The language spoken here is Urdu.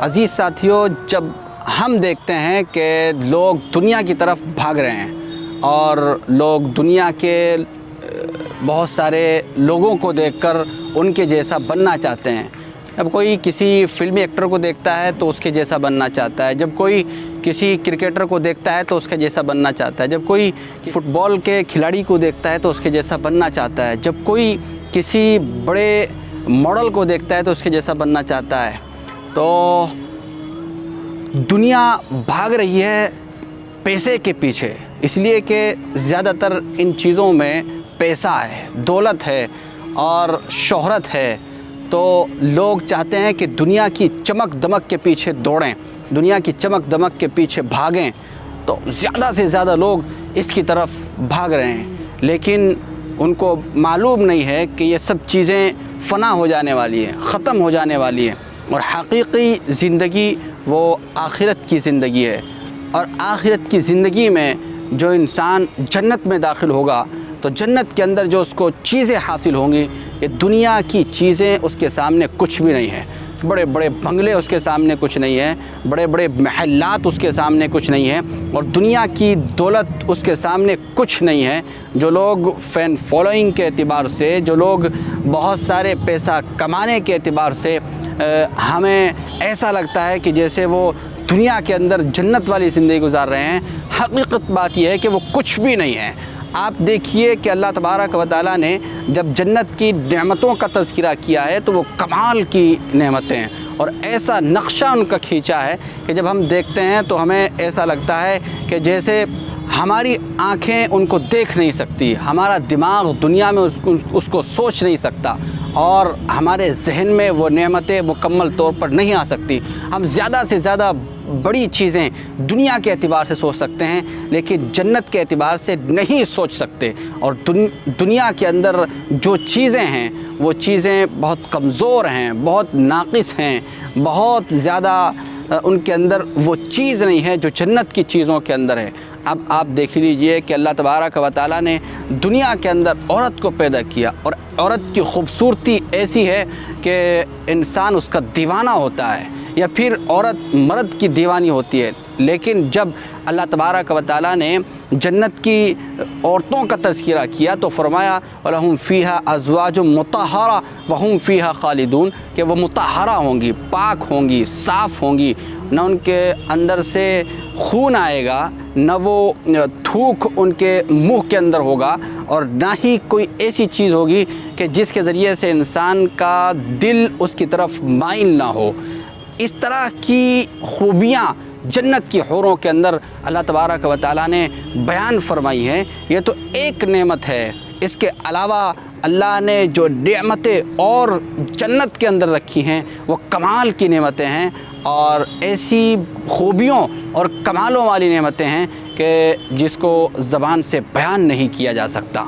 عزیز ساتھیوں، جب ہم دیکھتے ہیں کہ لوگ دنیا کی طرف بھاگ رہے ہیں اور لوگ دنیا کے بہت سارے لوگوں کو دیکھ کر ان کے جیسا بننا چاہتے ہیں، جب کوئی کسی فلمی ایکٹر کو دیکھتا ہے تو اس کے جیسا بننا چاہتا ہے، جب کوئی کسی کرکٹر کو دیکھتا ہے تو اس کے جیسا بننا چاہتا ہے، جب کوئی فٹ بال کے کھلاڑی کو دیکھتا ہے تو اس کے جیسا بننا چاہتا ہے، جب کوئی کسی بڑے ماڈل کو دیکھتا ہے تو اس کے جیسا بننا چاہتا ہے، تو دنیا بھاگ رہی ہے پیسے کے پیچھے، اس لیے کہ زیادہ تر ان چیزوں میں پیسہ ہے، دولت ہے اور شہرت ہے، تو لوگ چاہتے ہیں کہ دنیا کی چمک دمک کے پیچھے دوڑیں، دنیا کی چمک دمک کے پیچھے بھاگیں، تو زیادہ سے زیادہ لوگ اس کی طرف بھاگ رہے ہیں، لیکن ان کو معلوم نہیں ہے کہ یہ سب چیزیں فنا ہو جانے والی ہیں، ختم ہو جانے والی ہیں، اور حقیقی زندگی وہ آخرت کی زندگی ہے، اور آخرت کی زندگی میں جو انسان جنت میں داخل ہوگا تو جنت کے اندر جو اس کو چیزیں حاصل ہوں گی، یہ دنیا کی چیزیں اس کے سامنے کچھ بھی نہیں ہیں، بڑے بڑے بنگلے اس کے سامنے کچھ نہیں ہیں، بڑے بڑے محلات اس کے سامنے کچھ نہیں ہیں، اور دنیا کی دولت اس کے سامنے کچھ نہیں ہے۔ جو لوگ فین فالوئنگ کے اعتبار سے، جو لوگ بہت سارے پیسہ کمانے کے اعتبار سے ہمیں ایسا لگتا ہے کہ جیسے وہ دنیا کے اندر جنت والی زندگی گزار رہے ہیں، حقیقت بات یہ ہے کہ وہ کچھ بھی نہیں ہے۔ آپ دیکھیے کہ اللہ تبارک و تعالیٰ نے جب جنت کی نعمتوں کا تذکرہ کیا ہے تو وہ کمال کی نعمتیں ہیں، اور ایسا نقشہ ان کا کھینچا ہے کہ جب ہم دیکھتے ہیں تو ہمیں ایسا لگتا ہے کہ جیسے ہماری آنکھیں ان کو دیکھ نہیں سکتی، ہمارا دماغ دنیا میں اس کو سوچ نہیں سکتا، اور ہمارے ذہن میں وہ نعمتیں مکمل طور پر نہیں آ سکتی۔ ہم زیادہ سے زیادہ بڑی چیزیں دنیا کے اعتبار سے سوچ سکتے ہیں، لیکن جنت کے اعتبار سے نہیں سوچ سکتے، اور دنیا کے اندر جو چیزیں ہیں وہ چیزیں بہت کمزور ہیں، بہت ناقص ہیں، بہت زیادہ ان کے اندر وہ چیز نہیں ہے جو جنت کی چیزوں کے اندر ہے۔ اب آپ دیکھ لیجئے کہ اللہ تبارک و تعالیٰ نے دنیا کے اندر عورت کو پیدا کیا، اور عورت کی خوبصورتی ایسی ہے کہ انسان اس کا دیوانہ ہوتا ہے، یا پھر عورت مرد کی دیوانی ہوتی ہے، لیکن جب اللہ تبارک و تعالیٰ نے جنت کی عورتوں کا تذکرہ کیا تو فرمایا وَلَهُمْ فِيهَا أَزْوَاجٌ مُطَهَّرَةٌ وَهُمْ فِيهَا خَالِدُونَ، کہ وہ مطہرہ ہوں گی، پاک ہوں گی، صاف ہوں گی، نہ ان کے اندر سے خون آئے گا، نہ وہ تھوک ان کے منہ کے اندر ہوگا، اور نہ ہی کوئی ایسی چیز ہوگی کہ جس کے ذریعے سے انسان کا دل اس کی طرف مائل نہ ہو۔ اس طرح کی خوبیاں جنت کی حوروں کے اندر اللہ تبارک و تعالیٰ نے بیان فرمائی ہیں۔ یہ تو ایک نعمت ہے، اس کے علاوہ اللہ نے جو نعمتیں اور جنت کے اندر رکھی ہیں وہ کمال کی نعمتیں ہیں، اور ایسی خوبیوں اور کمالوں والی نعمتیں ہیں کہ جس کو زبان سے بیان نہیں کیا جا سکتا۔